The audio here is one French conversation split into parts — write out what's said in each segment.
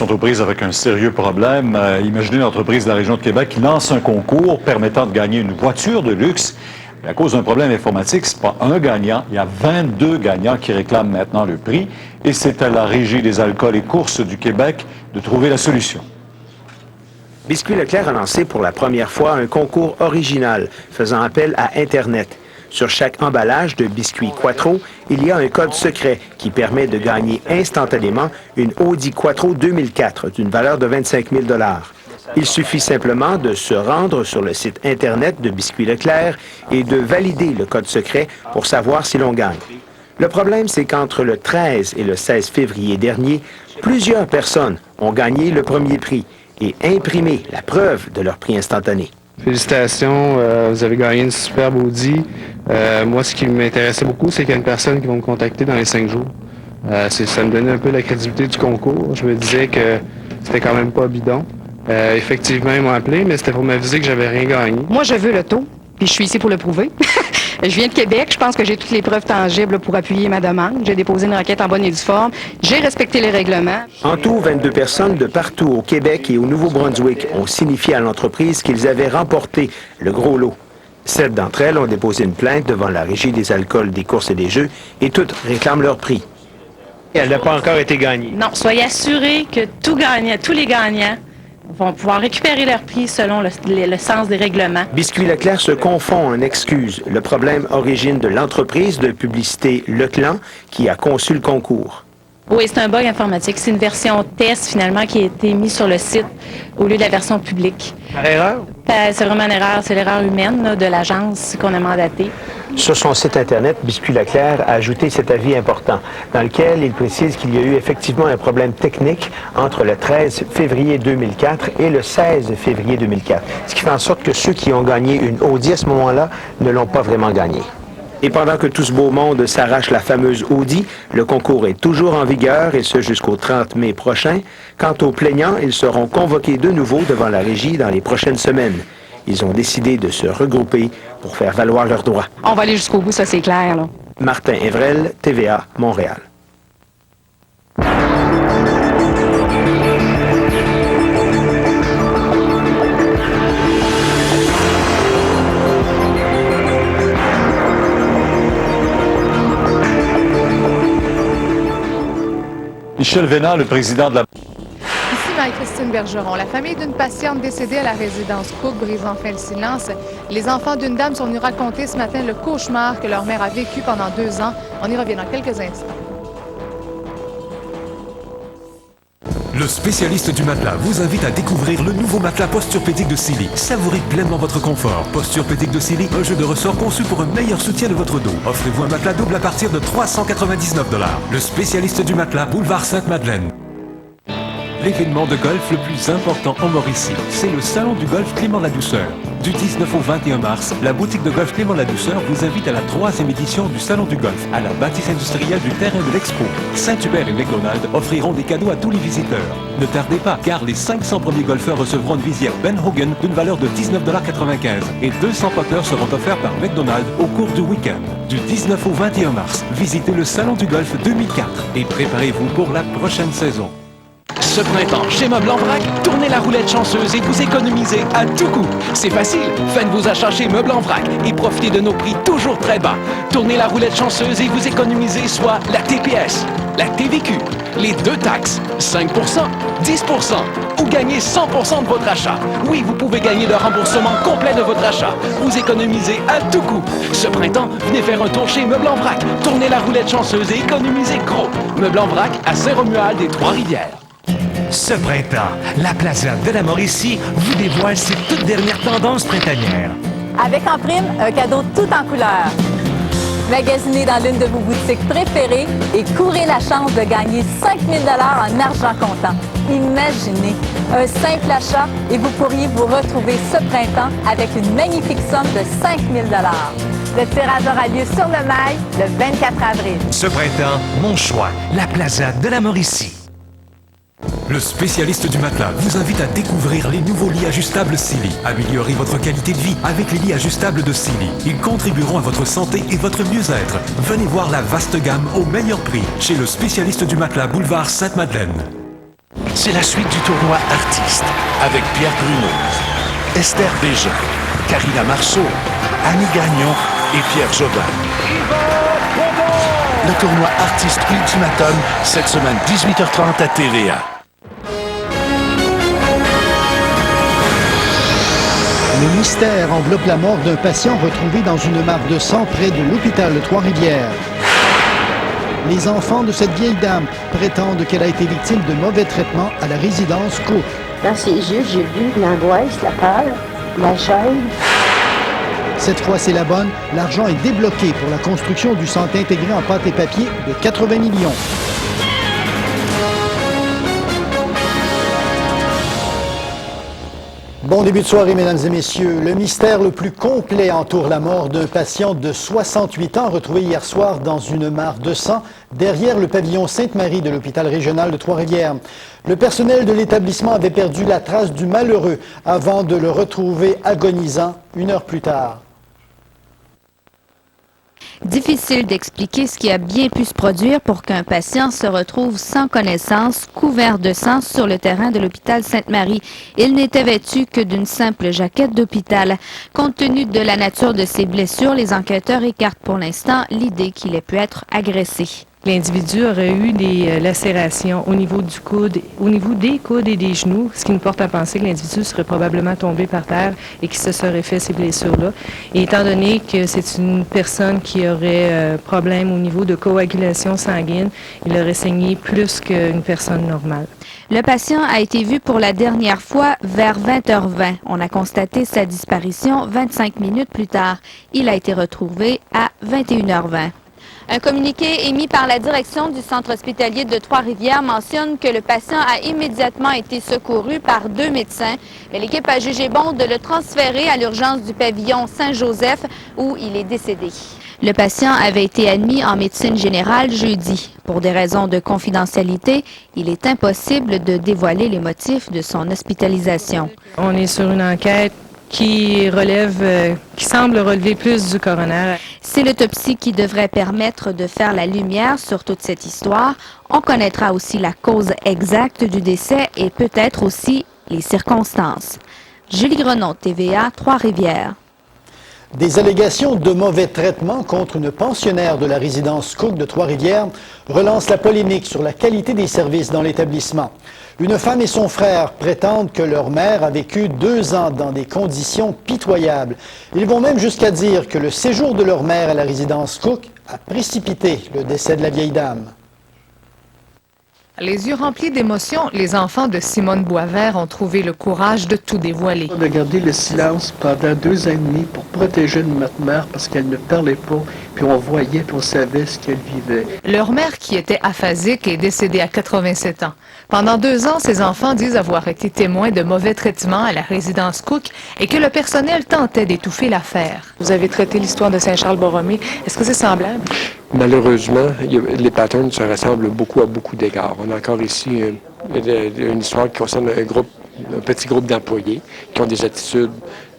sont aux prises avec un sérieux problème. Imaginez une entreprise de la région de Québec qui lance un concours permettant de gagner une voiture de luxe. Et à cause d'un problème informatique, ce n'est pas un gagnant, il y a 22 gagnants qui réclament maintenant le prix. Et c'est à la Régie des alcools et courses du Québec de trouver la solution. Biscuits Leclerc a lancé pour la première fois un concours original faisant appel à Internet. Sur chaque emballage de biscuits Quattro, il y a un code secret qui permet de gagner instantanément une Audi Quattro 2004 d'une valeur de 25 000 $. Il suffit simplement de se rendre sur le site Internet de Biscuits Leclerc et de valider le code secret pour savoir si l'on gagne. Le problème, c'est qu'entre le 13 et le 16 février dernier, plusieurs personnes ont gagné le premier prix et imprimé la preuve de leur prix instantané. Félicitations, vous avez gagné une superbe Audi. Moi, ce qui m'intéressait beaucoup, c'est qu'il y a une personne qui va me contacter dans les 5 jours. Ça me donnait un peu la crédibilité du concours. Je me disais que c'était quand même pas bidon. Effectivement, ils m'ont appelé, mais c'était pour m'aviser que j'avais rien gagné. Moi, je veux l'auto, puis je suis ici pour le prouver. Je viens de Québec, je pense que j'ai toutes les preuves tangibles pour appuyer ma demande. J'ai déposé une requête en bonne et due forme. J'ai respecté les règlements. En tout, 22 personnes de partout au Québec et au Nouveau-Brunswick ont signifié à l'entreprise qu'ils avaient remporté le gros lot. 7 d'entre elles ont déposé une plainte devant la Régie des alcools, des courses et des jeux et toutes réclament leur prix. Elle n'a pas encore été gagnée. Non, soyez assurés que tous les gagnants vont pouvoir récupérer leur prix selon le sens des règlements. Biscuits Leclerc se confond en excuses. Le problème origine de l'entreprise de publicité Leclan qui a conçu le concours. Oui, c'est un bug informatique. C'est une version test, finalement, qui a été mise sur le site au lieu de la version publique. Par erreur? C'est vraiment une erreur. C'est l'erreur humaine là, de l'agence qu'on a mandatée. Sur son site Internet, Biscuits Leclerc a ajouté cet avis important, dans lequel il précise qu'il y a eu effectivement un problème technique entre le 13 février 2004 et le 16 février 2004, ce qui fait en sorte que ceux qui ont gagné une Audi à ce moment-là ne l'ont pas vraiment gagnée. Et pendant que tout ce beau monde s'arrache la fameuse Audi, le concours est toujours en vigueur, et ce jusqu'au 30 mai prochain. Quant aux plaignants, ils seront convoqués de nouveau devant la Régie dans les prochaines semaines. Ils ont décidé de se regrouper pour faire valoir leurs droits. On va aller jusqu'au bout, ça c'est clair, là. Martin Evrel, TVA, Montréal. Michel Vénard, le président de la... Ici Marie-Christine Bergeron. La famille d'une patiente décédée à la résidence Cook brise enfin le silence. Les enfants d'une dame sont venus raconter ce matin le cauchemar que leur mère a vécu pendant 2 ans. On y revient dans quelques instants. Le spécialiste du matelas vous invite à découvrir le nouveau matelas Posturepédic de Silly. Savourez pleinement votre confort. Posturepédic de Silly, un jeu de ressort conçu pour un meilleur soutien de votre dos. Offrez-vous un matelas double à partir de 399 $. Le spécialiste du matelas, boulevard Sainte-Madeleine. L'événement de golf le plus important en Mauricie, c'est le Salon du golf Clément-la-Douceur. Du 19 au 21 mars, la boutique de golf Clément-la-Douceur vous invite à la 3e édition du Salon du golf, à la bâtisse industrielle du terrain de l'Expo. Saint-Hubert et McDonald's offriront des cadeaux à tous les visiteurs. Ne tardez pas, car les 500 premiers golfeurs recevront une visière Ben Hogan d'une valeur de 19,95 $ et 200 putters seront offerts par McDonald's au cours du week-end. Du 19 au 21 mars, visitez le Salon du golf 2004 et préparez-vous pour la prochaine saison. Ce printemps, chez Meubles en Vrac, tournez la roulette chanceuse et vous économisez à tout coup. C'est facile, faites vos achats chez Meubles en Vrac et profitez de nos prix toujours très bas. Tournez la roulette chanceuse et vous économisez soit la TPS, la TVQ, les 2 taxes, 5%, 10% ou gagnez 100% de votre achat. Oui, vous pouvez gagner le remboursement complet de votre achat. Vous économisez à tout coup. Ce printemps, venez faire un tour chez Meubles en Vrac. Tournez la roulette chanceuse et économisez gros. Meubles en Vrac à Saint-Romuald et Trois-Rivières. Ce printemps, la Plaza de la Mauricie vous dévoile ses toutes dernières tendances printanières. Avec en prime, un cadeau tout en couleur. Magasinez dans l'une de vos boutiques préférées et courez la chance de gagner 5 000 $ en argent comptant. Imaginez, un simple achat et vous pourriez vous retrouver ce printemps avec une magnifique somme de 5 000 $. Le tirage aura lieu sur le mail le 24 avril. Ce printemps, mon choix, la Plaza de la Mauricie. Le spécialiste du matelas vous invite à découvrir les nouveaux lits ajustables Silly. Améliorez votre qualité de vie avec les lits ajustables de Silly. Ils contribueront à votre santé et votre mieux-être. Venez voir la vaste gamme au meilleur prix chez le spécialiste du matelas boulevard Sainte-Madeleine. c'est la suite du tournoi Artiste avec Pierre Brunos, Esther Bégin, Karina Marceau, Annie Gagnon et Pierre Jobin. Le tournoi Artiste Ultimatum, cette semaine 18h30 à TVA. Le mystère enveloppe la mort d'un patient retrouvé dans une mare de sang près de l'hôpital de Trois-Rivières. Les enfants de cette vieille dame prétendent qu'elle a été victime de mauvais traitements à la résidence Cook. Dans ses yeux, j'ai vu l'angoisse, la peur, la gêne. Cette fois, c'est la bonne. L'argent est débloqué pour la construction du centre intégré en pâte et papier de 80 millions. Bon début de soirée, mesdames et messieurs. Le mystère le plus complet entoure la mort d'un patient de 68 ans retrouvé hier soir dans une mare de sang derrière le pavillon Sainte-Marie de l'hôpital régional de Trois-Rivières. Le personnel de l'établissement avait perdu la trace du malheureux avant de le retrouver agonisant 1 heure plus tard. Difficile d'expliquer ce qui a bien pu se produire pour qu'un patient se retrouve sans connaissance, couvert de sang sur le terrain de l'hôpital Sainte-Marie. Il n'était vêtu que d'une simple jaquette d'hôpital. Compte tenu de la nature de ses blessures, les enquêteurs écartent pour l'instant l'idée qu'il ait pu être agressé. L'individu aurait eu des lacérations au niveau du coude, au niveau des coudes et des genoux, ce qui nous porte à penser que l'individu serait probablement tombé par terre et qu'il se serait fait ces blessures-là. Et étant donné que c'est une personne qui aurait problème au niveau de coagulation sanguine, il aurait saigné plus qu'une personne normale. Le patient a été vu pour la dernière fois vers 20h20. On a constaté sa disparition 25 minutes plus tard. Il a été retrouvé à 21h20. Un communiqué émis par la direction du centre hospitalier de Trois-Rivières mentionne que le patient a immédiatement été secouru par 2 médecins. L'équipe a jugé bon de le transférer à l'urgence du pavillon Saint-Joseph où il est décédé. Le patient avait été admis en médecine générale jeudi. Pour des raisons de confidentialité, il est impossible de dévoiler les motifs de son hospitalisation. On est sur une enquête qui semble relever plus du coroner. C'est l'autopsie qui devrait permettre de faire la lumière sur toute cette histoire. On connaîtra aussi la cause exacte du décès et peut-être aussi les circonstances. Julie Grenon, TVA, Trois-Rivières. Des allégations de mauvais traitement contre une pensionnaire de la résidence Cook de Trois-Rivières relancent la polémique sur la qualité des services dans l'établissement. Une femme et son frère prétendent que leur mère a vécu 2 ans dans des conditions pitoyables. Ils vont même jusqu'à dire que le séjour de leur mère à la résidence Cook a précipité le décès de la vieille dame. Les yeux remplis d'émotion, les enfants de Simone Boisvert ont trouvé le courage de tout dévoiler. On a gardé le silence pendant 2 ans et demi pour protéger notre mère parce qu'elle ne parlait pas, puis on voyait, puis on savait ce qu'elle vivait. Leur mère, qui était aphasique, est décédée à 87 ans. Pendant 2 ans, ces enfants disent avoir été témoins de mauvais traitements à la résidence Cook et que le personnel tentait d'étouffer l'affaire. Vous avez traité l'histoire de Saint-Charles-Borromée. Est-ce que c'est semblable? Malheureusement, les patterns se ressemblent beaucoup à beaucoup d'égards. On a encore ici une histoire qui concerne un petit groupe d'employés qui ont des attitudes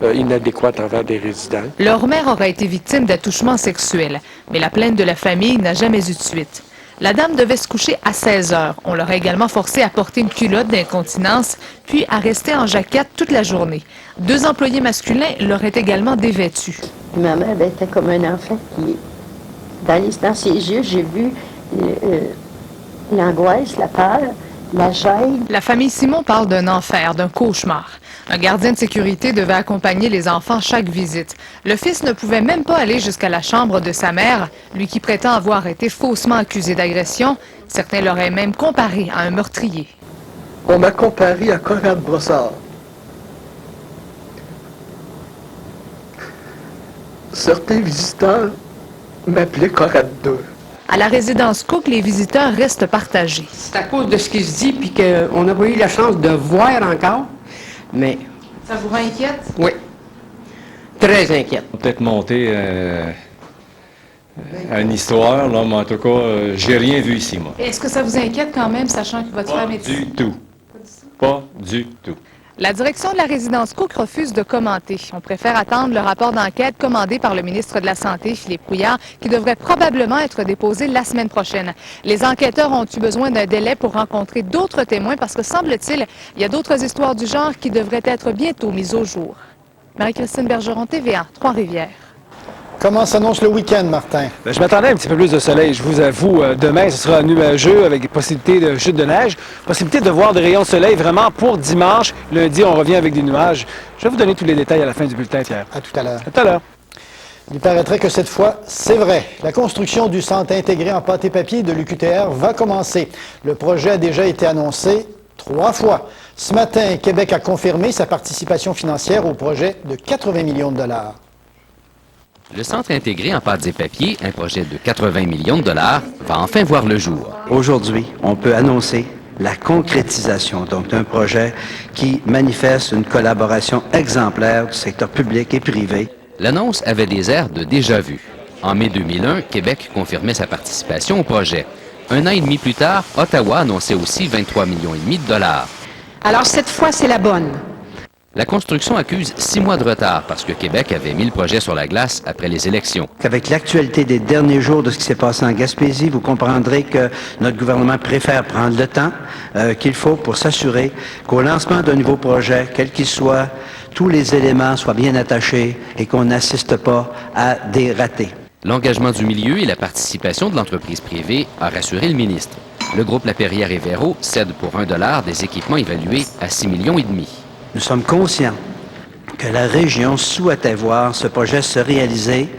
inadéquates envers des résidents. Leur mère aurait été victime d'attouchements sexuels, mais la plainte de la famille n'a jamais eu de suite. La dame devait se coucher à 16 heures. On l'aurait également forcée à porter une culotte d'incontinence, puis à rester en jaquette toute la journée. 2 employés masculins l'auraient également dévêtue. Ma mère était comme un enfant qui... Dans ses yeux, j'ai vu l'angoisse, la peur, la gêne. La famille Simon parle d'un enfer, d'un cauchemar. Un gardien de sécurité devait accompagner les enfants chaque visite. Le fils ne pouvait même pas aller jusqu'à la chambre de sa mère, lui qui prétend avoir été faussement accusé d'agression. Certains l'auraient même comparé à un meurtrier. On m'a comparé à Conrad Brossard. Certains visiteurs m'appelaient Conrad II. À la résidence Cook, les visiteurs restent partagés. C'est à cause de ce qui se dit, puis qu'on n'a pas eu la chance de voir encore, mais... Ça vous inquiète? Oui. Très inquiète. Peut-être monter à une histoire, là, mais en tout cas, j'ai rien vu ici, moi. Est-ce que ça vous inquiète quand même, sachant que votre femme est... Du tout. Pas du tout. La direction de la résidence Cook refuse de commenter. On préfère attendre le rapport d'enquête commandé par le ministre de la Santé, Philippe Couillard, qui devrait probablement être déposé la semaine prochaine. Les enquêteurs ont eu besoin d'un délai pour rencontrer d'autres témoins parce que, semble-t-il, il y a d'autres histoires du genre qui devraient être bientôt mises au jour. Marie-Christine Bergeron, TVA, Trois-Rivières. Comment s'annonce le week-end, Martin? Je m'attendais à un petit peu plus de soleil, je vous avoue. Demain, ce sera nuageux avec des possibilités de chute de neige. Possibilité de voir des rayons de soleil vraiment pour dimanche. Lundi, on revient avec des nuages. Je vais vous donner tous les détails à la fin du bulletin, Pierre. À tout à l'heure. À tout à l'heure. Il paraîtrait que cette fois, c'est vrai. La construction du centre intégré en pâte et papier de l'UQTR va commencer. Le projet a déjà été annoncé 3 fois. Ce matin, Québec a confirmé sa participation financière au projet de 80 millions de dollars. Le centre intégré en pâtes et papier, un projet de 80 millions de dollars, va enfin voir le jour. Aujourd'hui, on peut annoncer la concrétisation donc d'un projet qui manifeste une collaboration exemplaire du secteur public et privé. L'annonce avait des airs de déjà-vu. En mai 2001, Québec confirmait sa participation au projet. Un an et demi plus tard, Ottawa annonçait aussi 23,5 millions de dollars. Alors cette fois, c'est la bonne. La construction accuse 6 mois de retard parce que Québec avait mis le projet sur la glace après les élections. Avec l'actualité des derniers jours de ce qui s'est passé en Gaspésie, vous comprendrez que notre gouvernement préfère prendre le temps qu'il faut pour s'assurer qu'au lancement d'un nouveau projet, quel qu'il soit, tous les éléments soient bien attachés et qu'on n'assiste pas à des ratés. L'engagement du milieu et la participation de l'entreprise privée a rassuré le ministre. Le groupe Lapierrière et Véro cède pour $1 des équipements évalués à 6,5 millions. Nous sommes conscients que la région souhaitait voir ce projet se réaliser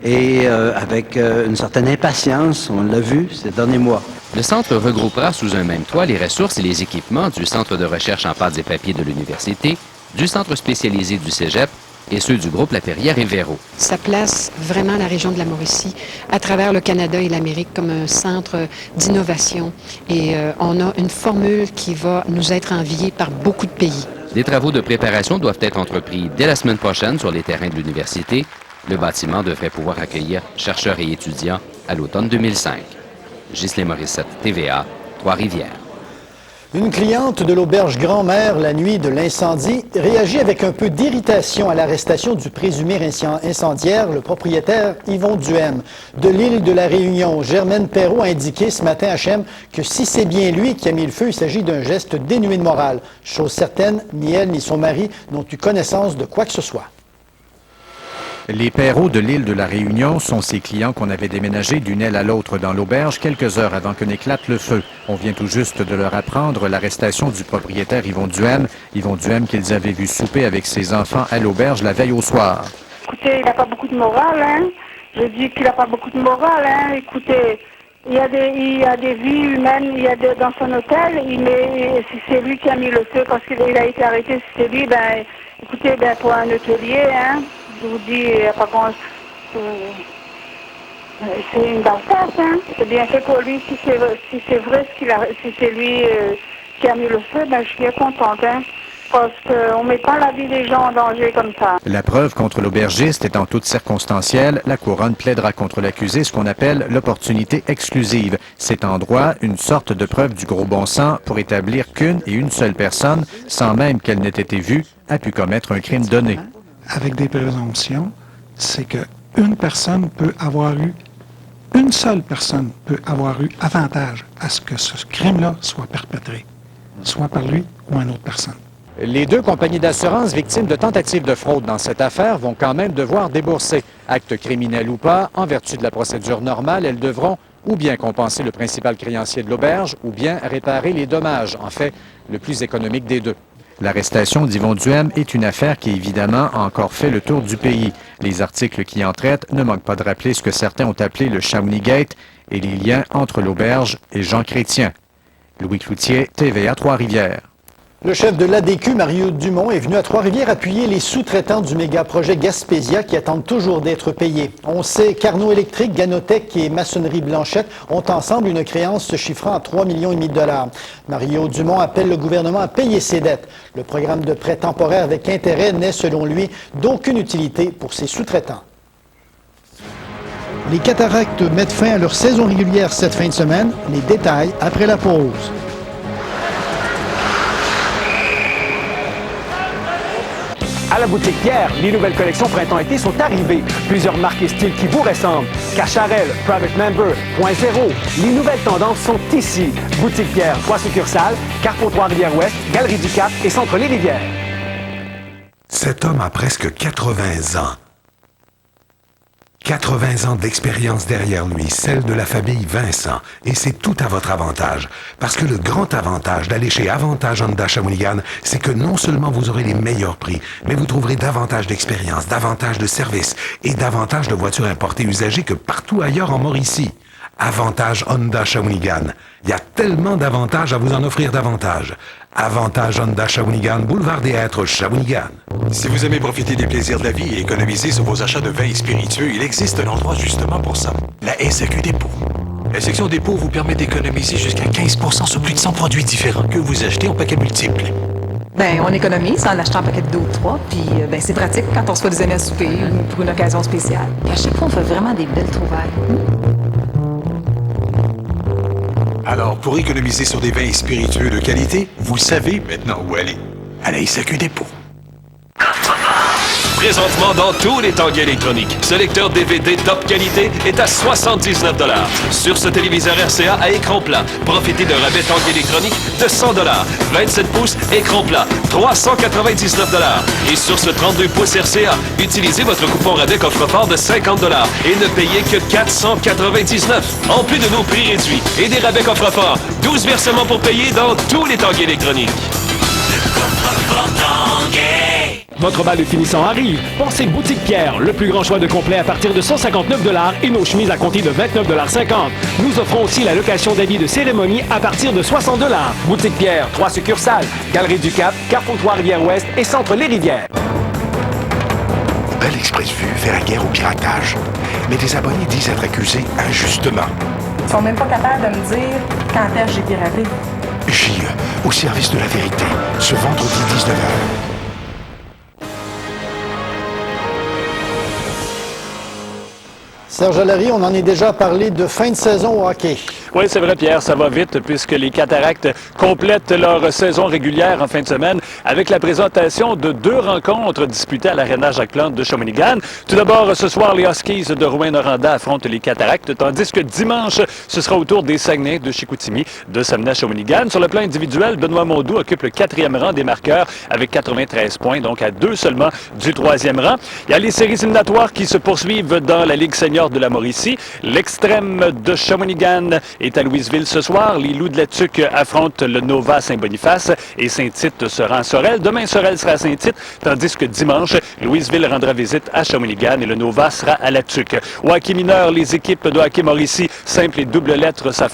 et avec une certaine impatience, on l'a vu ces derniers mois. Le centre regroupera sous un même toit les ressources et les équipements du Centre de recherche en pâtes et papiers de l'Université, du Centre spécialisé du Cégep et ceux du groupe Lapierrière et Véro. Ça place vraiment la région de la Mauricie à travers le Canada et l'Amérique comme un centre d'innovation. Et on a une formule qui va nous être enviée par beaucoup de pays. Des travaux de préparation doivent être entrepris dès la semaine prochaine sur les terrains de l'université. Le bâtiment devrait pouvoir accueillir chercheurs et étudiants à l'automne 2005. Ghislain Morissette, TVA, Trois-Rivières. Une cliente de l'auberge Grand-Mère, la nuit de l'incendie, réagit avec un peu d'irritation à l'arrestation du présumé incendiaire, le propriétaire Yvon Duhem. De l'île de la Réunion, Germaine Perrault a indiqué ce matin à HM que si c'est bien lui qui a mis le feu, il s'agit d'un geste dénué de morale. Chose certaine, ni elle ni son mari n'ont eu connaissance de quoi que ce soit. Les Perrault de l'île de la Réunion sont ces clients qu'on avait déménagés d'une aile à l'autre dans l'auberge quelques heures avant que n'éclate le feu. On vient tout juste de leur apprendre l'arrestation du propriétaire Yvon Duhem. Yvon Duhem qu'ils avaient vu souper avec ses enfants à l'auberge la veille au soir. Écoutez, il n'a pas beaucoup de morale, hein. Je dis qu'il n'a pas beaucoup de morale, hein. Écoutez, il y a des vies humaines, dans son hôtel, si c'est lui qui a mis le feu parce qu'il a été arrêté, si c'est lui, écoutez, pour un hôtelier, hein. Je vous dis, il n'y a pas grand... c'est une basse tasse, hein. C'est bien fait pour lui. Si c'est vrai, si c'est lui qui a mis le feu, je suis bien contente, hein. Parce qu'on ne met pas la vie des gens en danger comme ça. La preuve contre l'aubergiste étant toute circonstancielle, la couronne plaidera contre l'accusé ce qu'on appelle l'opportunité exclusive. C'est en droit une sorte de preuve du gros bon sens pour établir qu'une et une seule personne, sans même qu'elle n'ait été vue, a pu commettre un crime donné. Avec des présomptions, c'est qu'une personne peut avoir eu, une seule personne peut avoir eu avantage à ce que ce crime-là soit perpétré, soit par lui ou une autre personne. Les 2 compagnies d'assurance victimes de tentatives de fraude dans cette affaire vont quand même devoir débourser. Acte criminel ou pas, en vertu de la procédure normale, elles devront ou bien compenser le principal créancier de l'auberge ou bien réparer les dommages, en fait, le plus économique des deux. L'arrestation d'Yvon Duhem est une affaire qui, évidemment, a encore fait le tour du pays. Les articles qui en traitent ne manquent pas de rappeler ce que certains ont appelé le Shawneegate et les liens entre l'auberge et Jean Chrétien. Louis Cloutier, TVA Trois-Rivières. Le chef de l'ADQ, Mario Dumont, est venu à Trois-Rivières appuyer les sous-traitants du méga-projet Gaspésia qui attendent toujours d'être payés. On sait qu'Arnaud Électrique, Ganotech et Maçonnerie Blanchette ont ensemble une créance se chiffrant à 3,5 millions de dollars. Mario Dumont appelle le gouvernement à payer ses dettes. Le programme de prêt temporaire avec intérêt n'est, selon lui, d'aucune utilité pour ses sous-traitants. Les Cataractes mettent fin à leur saison régulière cette fin de semaine. Les détails après la pause. la boutique Pierre, les nouvelles collections printemps-été sont arrivées. Plusieurs marques et styles qui vous ressemblent. Cacharel, Private Member, Point Zéro. Les nouvelles tendances sont ici. Boutique Pierre, 3 succursales, Carrefour Trois-Rivières-Ouest, Galerie du Cap et Centre Les Rivières. Cet homme a presque 80 ans. 80 ans d'expérience derrière lui, celle de la famille Vincent. Et c'est tout à votre avantage. Parce que le grand avantage d'aller chez Avantage Honda Shawinigan, c'est que non seulement vous aurez les meilleurs prix, mais vous trouverez davantage d'expérience, davantage de services et davantage de voitures importées usagées que partout ailleurs en Mauricie. Avantage Honda Shawinigan. Il y a tellement d'avantages à vous en offrir davantage. Avantage Honda Shawinigan, boulevard des Hêtres, Shawinigan. Si vous aimez profiter des plaisirs de la vie et économiser sur vos achats de vins et spiritueux, il existe un endroit justement pour ça. La SAQ Dépôt. La section dépôt vous permet d'économiser jusqu'à 15% sur plus de 100 produits différents que vous achetez en paquets multiples. Ben, on économise en achetant un paquet de 2 ou 3, puis ben, c'est pratique quand on se fait des amis à souper ou pour une occasion spéciale. À chaque fois, on fait vraiment des belles trouvailles. Alors, pour économiser sur des vins et spiritueux de qualité, vous savez maintenant où aller. À la SAQ Dépôt. Présentement dans tous les tangues électroniques, ce lecteur DVD top qualité est à 79 $. Sur ce téléviseur RCA à écran plat, profitez d'un rabais tangue électronique de 100 $. 27 pouces, écran plat, 399 $. Et sur ce 32 pouces RCA, utilisez votre coupon rabais coffre-fort de 50 $ et ne payez que 499 $. En plus de nos prix réduits et des rabais coffre-fort, 12 versements pour payer dans tous les tangues électroniques. Votre bal de finissant arrive. Pensez Boutique Pierre, le plus grand choix de complets à partir de 159 $ et nos chemises à compter de 29,50 $. Nous offrons aussi la location d'habits de cérémonie à partir de 60 $. Boutique Pierre, 3 succursales, Galerie du Cap, Carrefour Trois-Rivières-Ouest et Centre Les Rivières. Bel Express Vue fait la guerre au piratage. Mais des abonnés disent être accusés injustement. Ils sont même pas capables de me dire quand est-ce que j'ai piraté. JE, au service de la vérité, ce vendredi 19h. Serge Allary, on en est déjà parlé de fin de saison au hockey. Oui, c'est vrai, Pierre, ça va vite puisque les Cataractes complètent leur saison régulière en fin de semaine avec la présentation de 2 rencontres disputées à l'Arena Jacques-Plante de Shawinigan. Tout d'abord, ce soir, les Huskies de Rouyn-Noranda affrontent les Cataractes, tandis que dimanche, ce sera au tour des Saguenay de Chicoutimi de s'amener à Shawinigan. Sur le plan individuel, Benoît Mondou occupe le 4e rang des marqueurs avec 93 points, donc à 2 seulement du 3e rang. Il y a les séries éliminatoires qui se poursuivent dans la Ligue senior de la Mauricie. L'extrême de Shawinigan est à Louisville ce soir. Les Loups de la Tuque affrontent le Nova Saint-Boniface et Saint-Tite sera à Sorel. Demain, Sorel sera à Saint-Tite, tandis que dimanche, Louisville rendra visite à Shawinigan et le Nova sera à la Tuque. Au hockey mineur, les équipes de hockey Mauricie, simple et double lettres s'affrontent